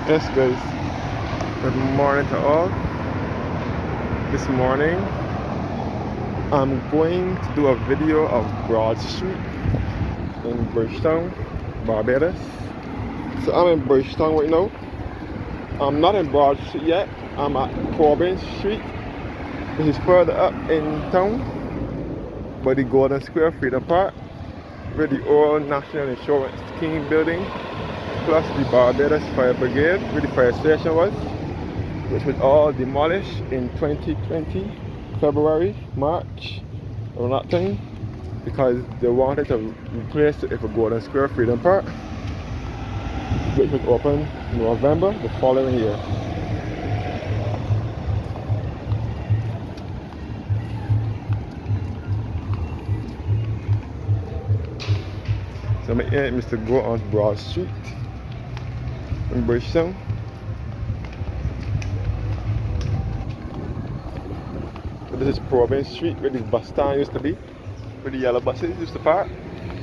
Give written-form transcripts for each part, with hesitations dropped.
Yes guys, good morning to all. This morning I'm going to do a video of Broad Street in Bridgetown, Barbados. So I'm in Bridgetown right now. I'm not in Broad Street yet. I'm at Corbin Street, which is further up in town by the Golden Square Freedom Park, where the old National Insurance Scheme building plus the Barbados Fire Brigade, where the fire station was, which was all demolished in 2020, February, March, around that time, because they wanted to replace it with a Golden Square Freedom Park, which was opened in November the following year. So my aim is to go on Broad Street in Bridgetown. So this is Province Street, where the bus stand used to be, where the yellow buses used to park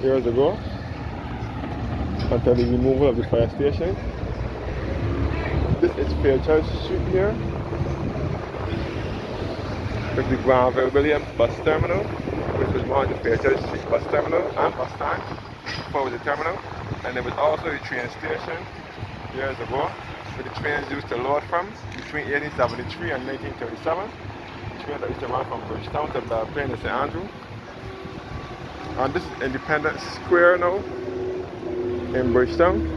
years ago, until the removal of the fire station. This is Fairchild Street here, with the Granville Williams bus terminal, which was once the Fairchild Street bus terminal and bus stand before it was the terminal. And there was also the train station years ago, where the trains used to load from between 1873 and 1937. Train that used to run from Bridgetown to Bellplaine and St. Andrew. And this is Independence Square now in Bridgetown.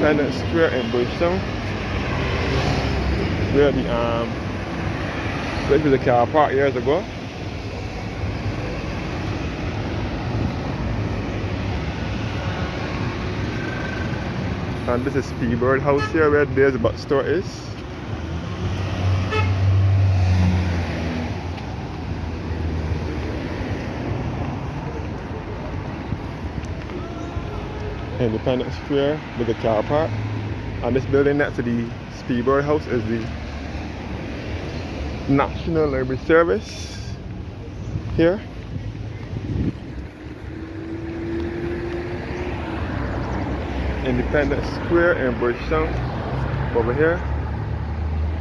Independence Square in Bridgetown, where the this was a car park years ago. And this is Speedbird House here, where there's bus store is. Independence Square with a car park. And this building next to the Speedbird House is the National Library Service here. Independence Square in Bridgetown over here.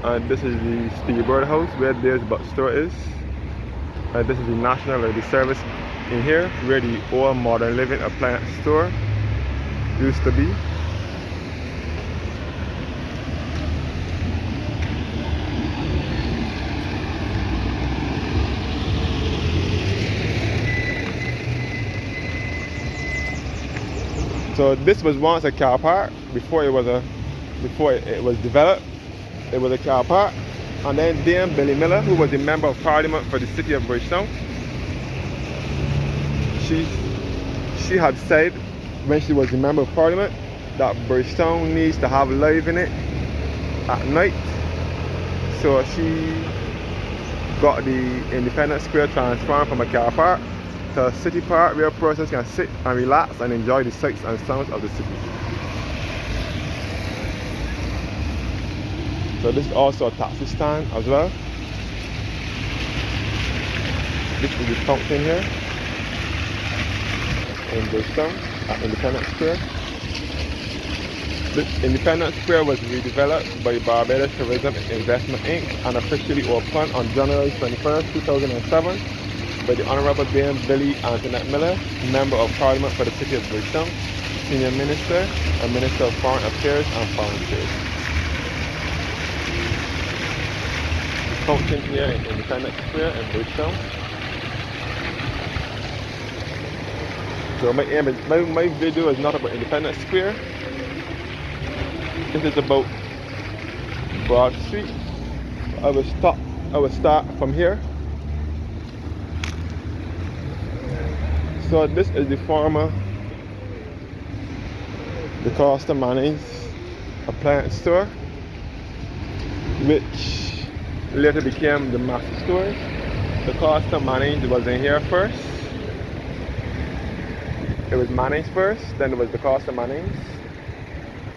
And this is the Speedbird House, where there's bus store is. And this is the National Library Service in here, where the old Modern Living appliance store used to be. So this was once a car park before it was developed. It was a car park, and then Dame Billy Miller, who was the member of Parliament for the city of Bridgetown, she had said when she was the member of Parliament that Bridgetown needs to have life in it at night. So she got the Independence Square transformed from a car park to a city park where persons can sit and relax and enjoy the sights and sounds of the city. So this is also a taxi stand as well. This is the fountain here in Bridgetown at Independence Square. This Independence Square was redeveloped by Barbados Tourism Investment Inc. and officially opened on January 21st, 2007 by the Honorable Dame Billy Antoinette Miller, Member of Parliament for the City of Bridgetown, Senior Minister and Minister of Foreign Affairs and Foreign Trade. The fountain here in Independence Square in Bridgetown. So my video is not about Independence Square. This is about Broad Street. I will start from here. So this is the former DeCosta Manning's appliance store, which later became the Master Store. The Costa Mannings was in here first. It was Mannings first, then it was the Costa Mannings.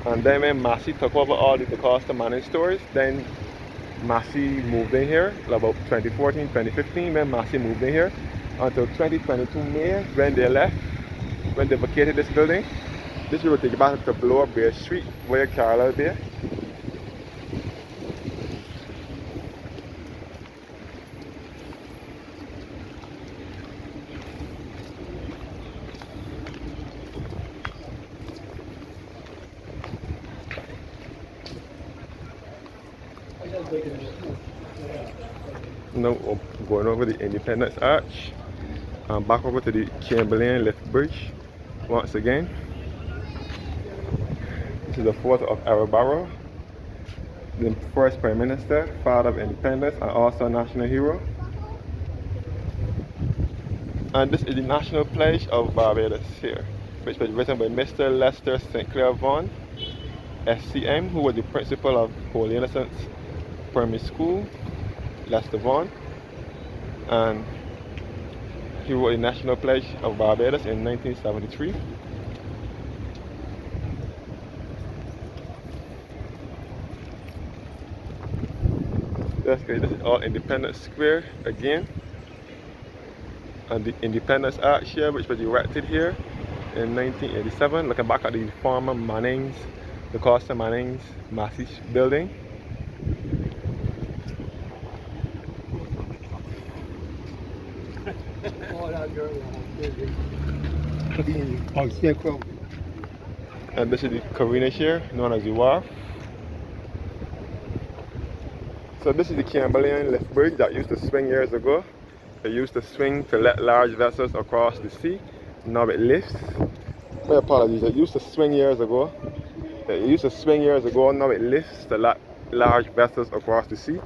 And then when Massey took over all the Costa Mannings stores, then Massey moved in here about 2014, 2015 when Massey moved in here until 2022 May when they left, when they vacated this building. This will take you back to Blower Bay Street where Carla there. Now going over the Independence Arch and back over to the Chamberlain Lift Bridge once again. This is the photo of Barrow, the first Prime Minister, father of independence and also a national hero. And this is the National Pledge of Barbados here, which was written by Mr. Lester St. Clair Vaughan, SCM, who was the principal of Holy Innocents Primary School, Lester Vaughan, and he wrote the National Pledge of Barbados in 1973. That's great. This is all Independence Square again, and the Independence Arch here, which was erected here in 1987. Looking back at the former Mannings, the Costa Mannings Massey building. And this is the Carina here, known as the wharf. So this is the Chamberlain Lift Bridge that used to swing years ago. It used to swing to let large vessels across the sea. Now it lifts. My apologies, it used to swing years ago. Now it lifts to let large vessels across the sea.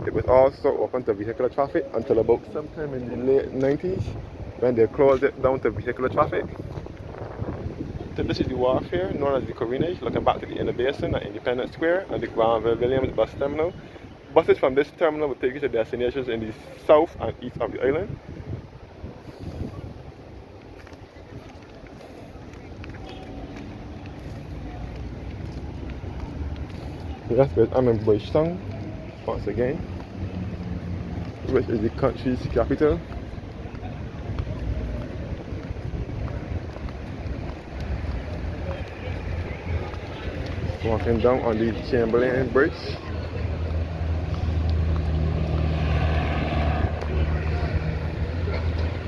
It was also open to vehicular traffic until about sometime in the late 90s when they closed it down to vehicular traffic. So this is the wharf here, known as the Corinage, looking back to the Inner Basin at Independence Square and the Granville Williams bus terminal. Buses from this terminal will take you to destinations in the south and east of the island. Yes, I'm in Bridgetown once again, which is the country's capital. Walking down on the Chamberlain Bridge.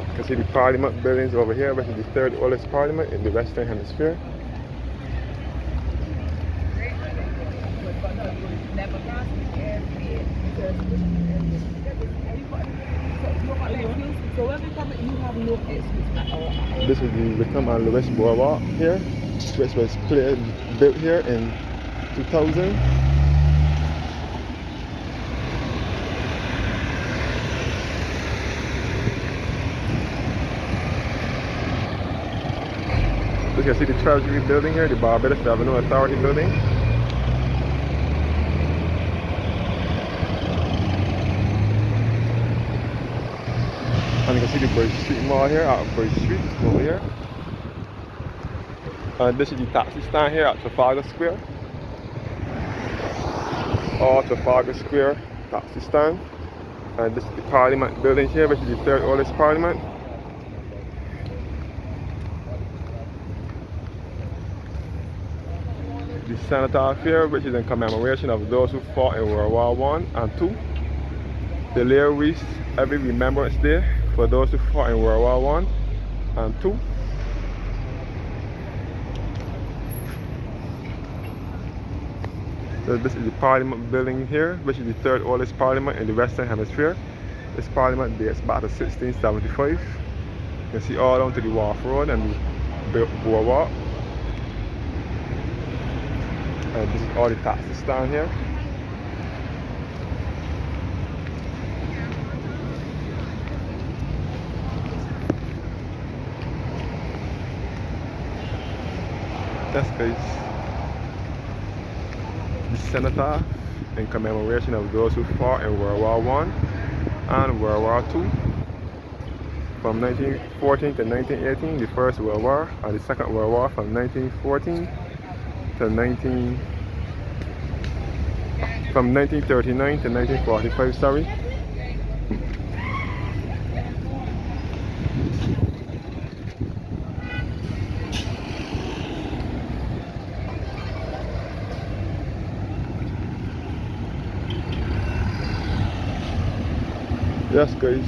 You can see the Parliament buildings over here, which is the third oldest Parliament in the Western Hemisphere. This is the Wickham and Lewis Boardwalk here, which was built here in 2000. You can see the Treasury building here, the Barbados Revenue Authority building. And you can see the Bridge Street Mall here at Bridge Street over here. And this is the taxi stand here at Trafalgar Square. Trafalgar Square taxi stand. And this is the Parliament building here, which is the third oldest Parliament. The Cenotaph here, which is in commemoration of those who fought in World War I and II. The Lair Wreath, every Remembrance Day for those who fought in World War I and II. So this is the Parliament building here, which is the third oldest Parliament in the Western Hemisphere. This Parliament dates back to 1675. You can see all down to the Wharf Road and the Boardwalk. And this is all the taxi stand here. That's space. The Cenotaph in commemoration of those who fought in World War I and World War II. From 1914 to 1918, the First World War, and the Second World War from 1914 to 1939 to 1945, sorry. Yes guys,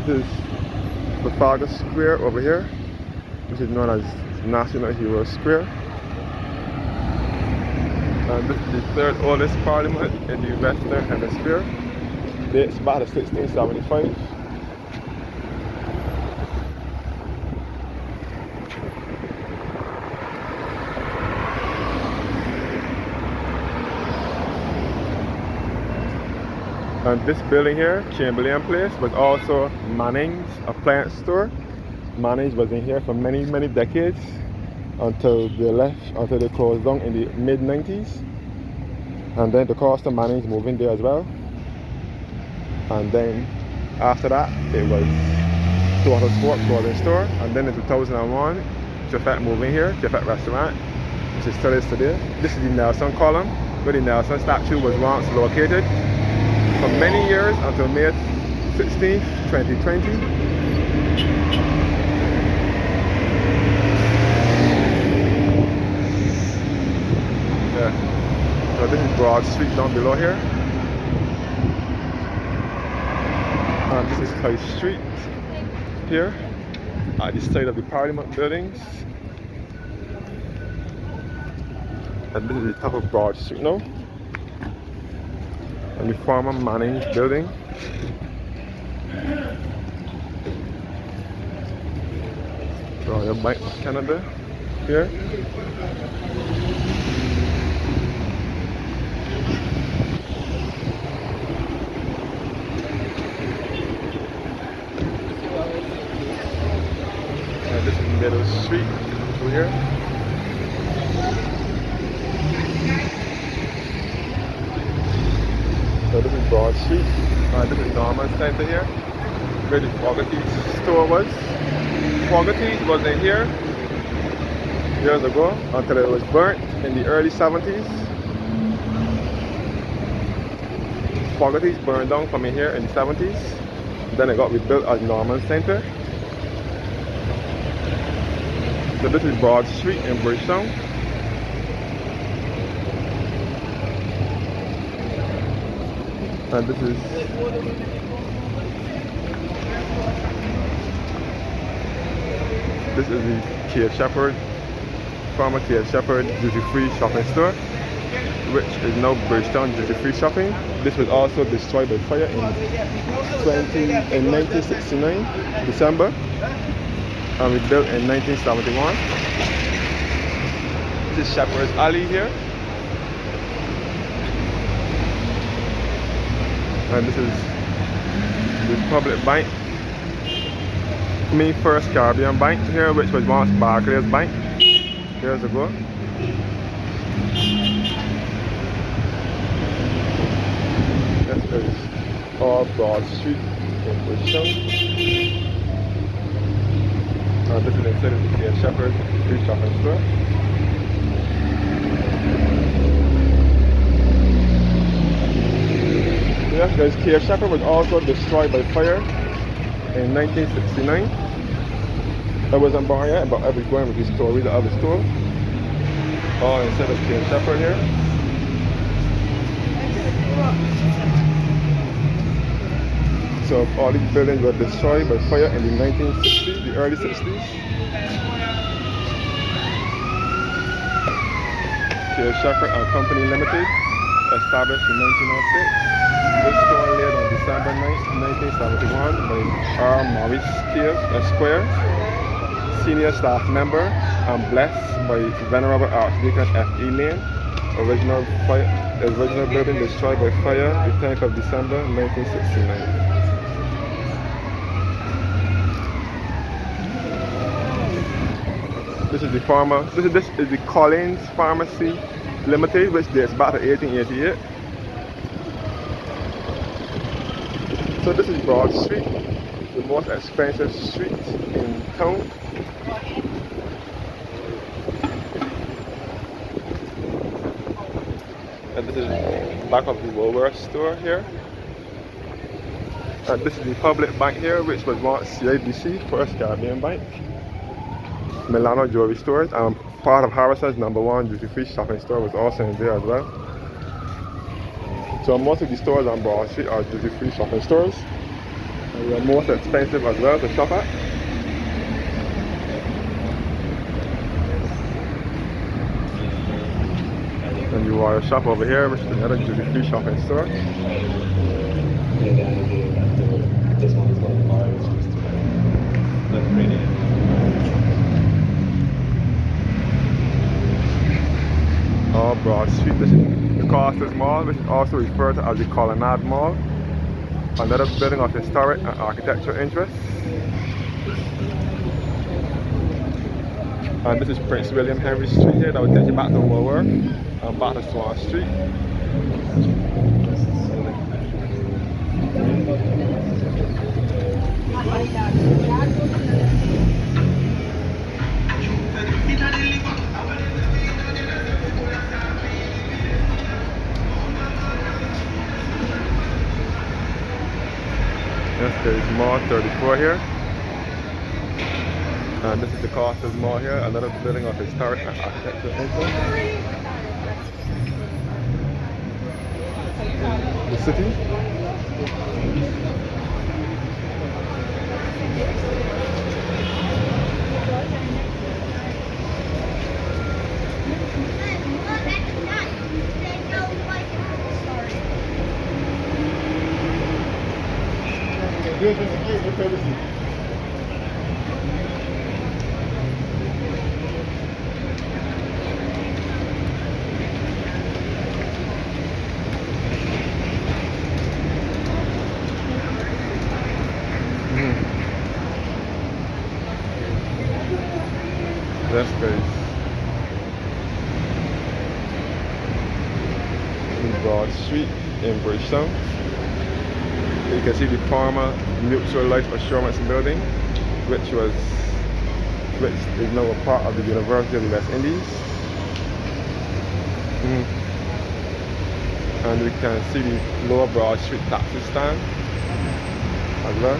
this is Trafalgar Square over here, which is known as National Hero Square. And this is the third oldest parliament in the Western Hemisphere. Dates back to 1675. And this building here, Chamberlain Place, was also Manning's appliance store. Manning's was in here for many, many decades until they closed down in the mid-90s. And then the cost of Manning's moved in there as well. And then after that, it was Toronto Sport Clothing Store. And then in 2001, Jafet moved in here, Jafet Restaurant, which is still is today. This is the Nelson column, where the Nelson statue was once located. For many years until May 16, 2020. Yeah. So this is Broad Street down below here. And this is High Street here at the side of the Parliament buildings. And this is the top of Broad Street now. And the former Manning's building. Royal Bank of Canada here. And this is Meadow Street over here. So this is Broad Street. This is Norman Center here, where the Fogarty's store was. Fogarty's was in here years ago until it was burnt in the early 70s. Fogarty's burned down from in here in the 70s. Then it got rebuilt as Norman Center. So this is Broad Street in Bridgetown. And this is the K. Shepherd, former K. Shepherd duty-free shopping store, which is now Bridgetown duty-free shopping. This was also destroyed by fire in 1969, December, and rebuilt in 1971. This is Shepherd's Alley here. And this is the Public Bank, First Caribbean Bank here, which was once Barclays Bank years ago. This is all Broad Street in Bridgetown. And this is inside of the K. Shepherd free shopping store. Yes guys, K. Shepherd was also destroyed by fire in 1969. I wasn't born yet, but I was going with his story that I was told. All inside of K. Shepherd here. So all these buildings were destroyed by fire in the 1960s, the early 60s. K. Shepherd and Company Limited, established in 1906. This store laid on December 9, 1971 by R. Maurice Cave, Esquire, senior staff member, and blessed by Venerable Archdeacon F.E. Lane. Original building destroyed by fire the 10th of December 1969. This is the Collins Pharmacy Limited, which dates back to 1888. So this is Broad Street, the most expensive street in town. And this is the back of the Woolworth store here. And this is the public bank here, which was once CIBC, First Caribbean Bank. Milano Jewelry Stores, and part of Harrison's #1 duty-free shopping store was also in there as well. So most of the stores on Broad Street are duty-free shopping stores. And they are most expensive as well to shop at. And you want to shop over here, which is another duty-free shopping store. This one is called Broad Street. This is the Costas Mall, which is also referred to as the Colonnade Mall. Another building of historic and architectural interest. And this is Prince William Henry Street here. That will take you back to Woolworth and back to Swan Street. Yes, there is Mall 34 here. And this is the Costas Mall here, another building of historic and architectural interest. The city. That's great. In Broad Street in Bridgetown. You can see the former Mutual Life Assurance building, which is now a part of the University of the West Indies. And we can see the Lower Broad Street taxi stand as well.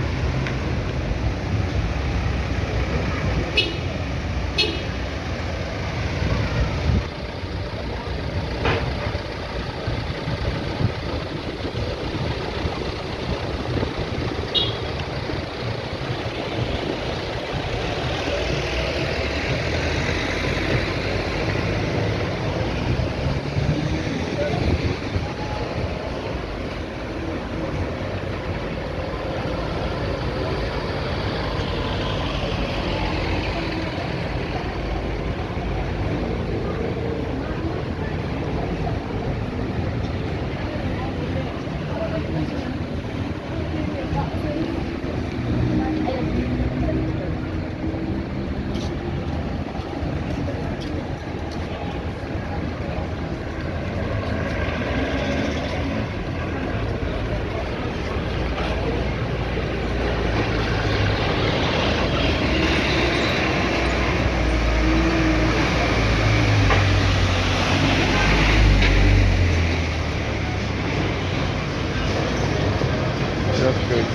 That's good.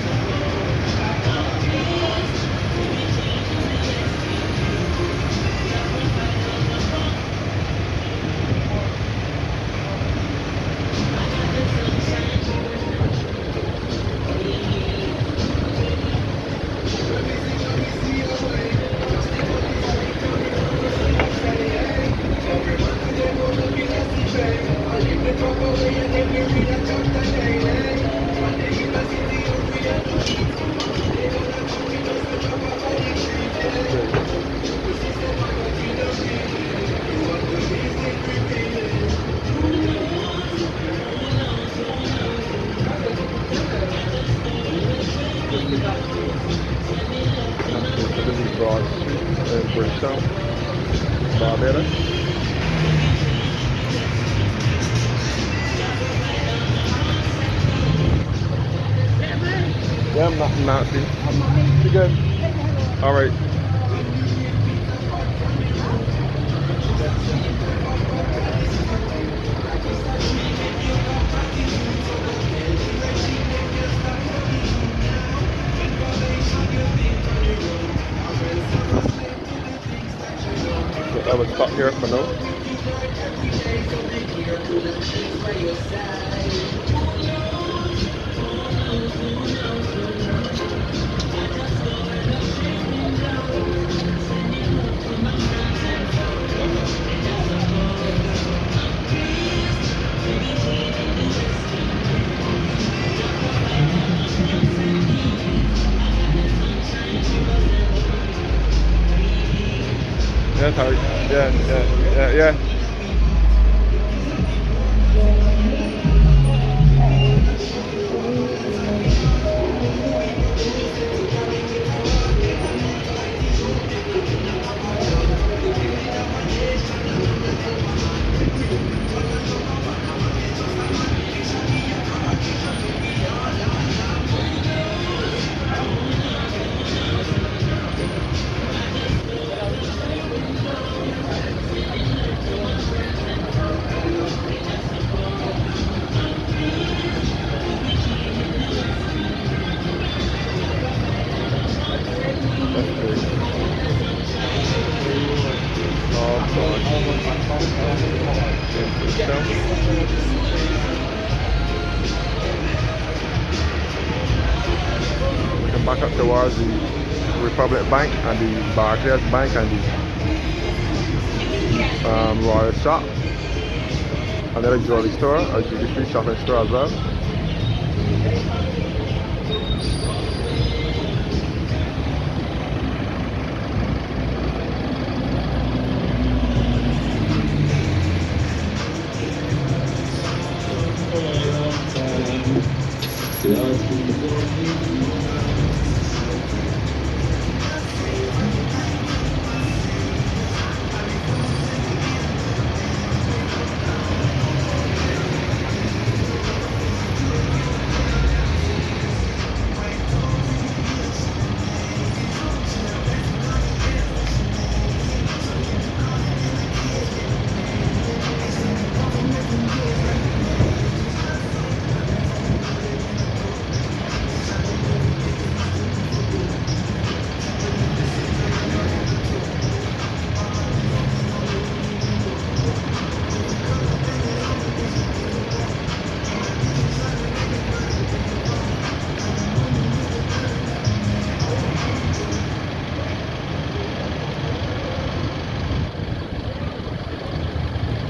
This is Broad Street in Bridgetown, Barbados. Yeah, I'm not Nancy. You good? All right. So I will stop here for now. Yeah, Tariq. Yeah. That's great. Oh, God. In Bridgetown. We can back up towards the Republic Bank and the Barclays Bank and the Royal Shop. Another jewelry store, a duty-free shopping store as well.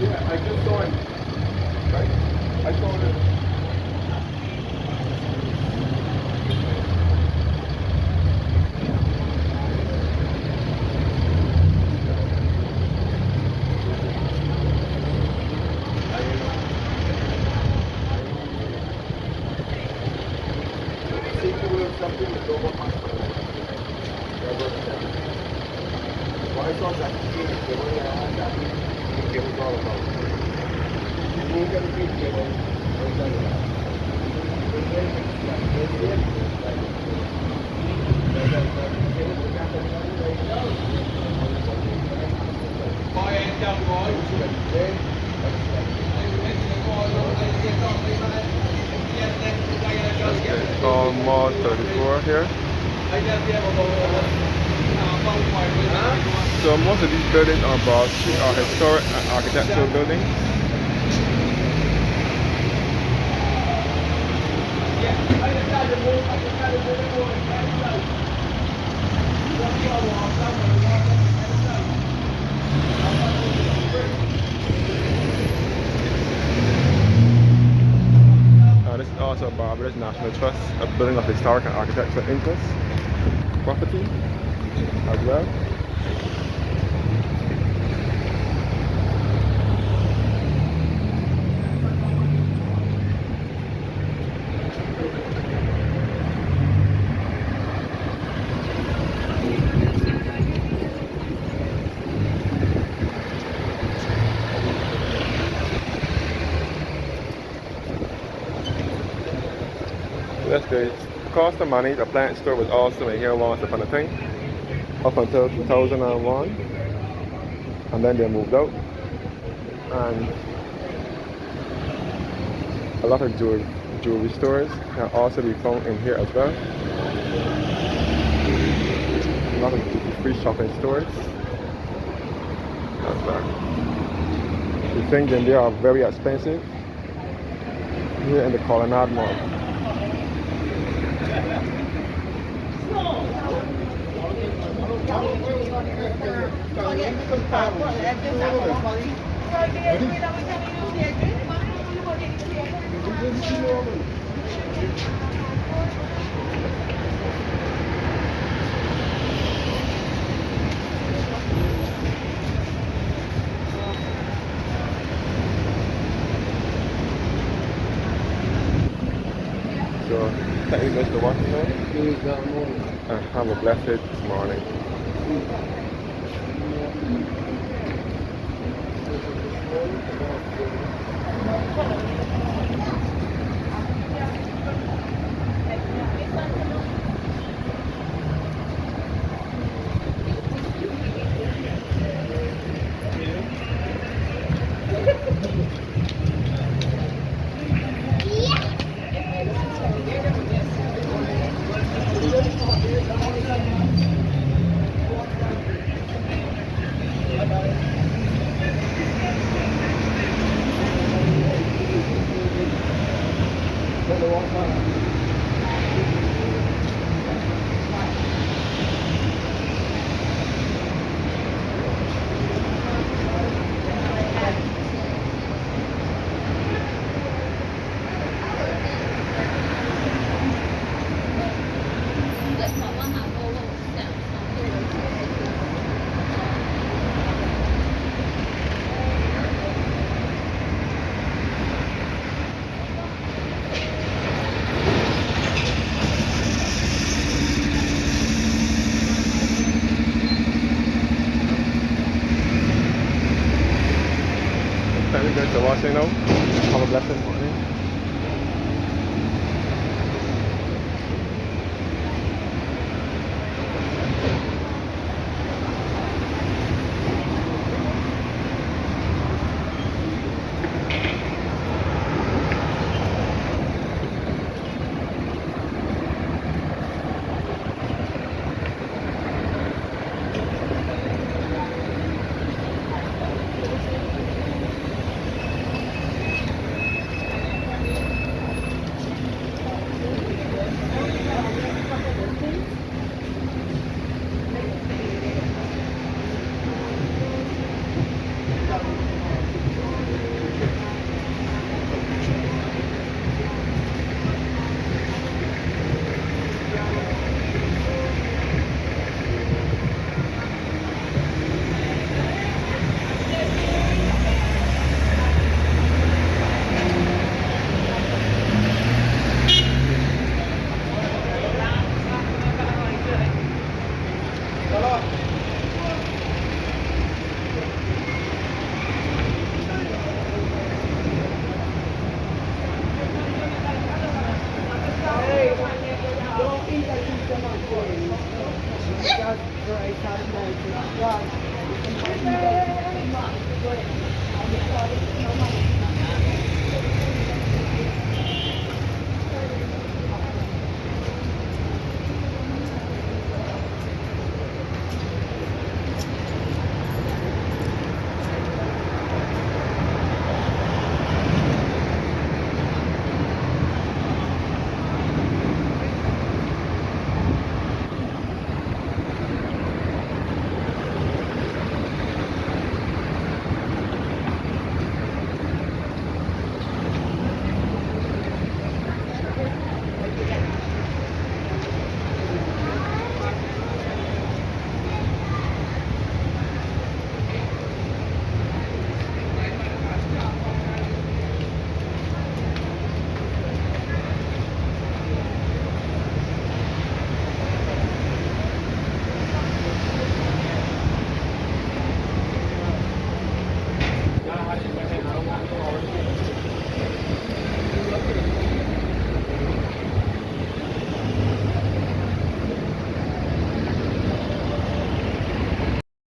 Yeah, I just saw him. Right? I saw him. Something with over my I saw that the way I had that it was all about. You get a big deal, Mall 34 here. So most of these buildings on Broad Street are historic and architectural buildings. This is also Barbados National Trust, a building of historic and architectural interest, property as well. That's great. cost of money, the plant store was also in here once upon a time, up until 2001, and then they moved out. And a lot of jewelry stores can also be found in here as well. A lot of duty-free shopping stores. That's that. The things in there are very expensive. Here in the Colonnade Mall. So, thank you, Mr. Washington, and have a blessed morning. Thank you, Mr. Washington. Have a blessed morning.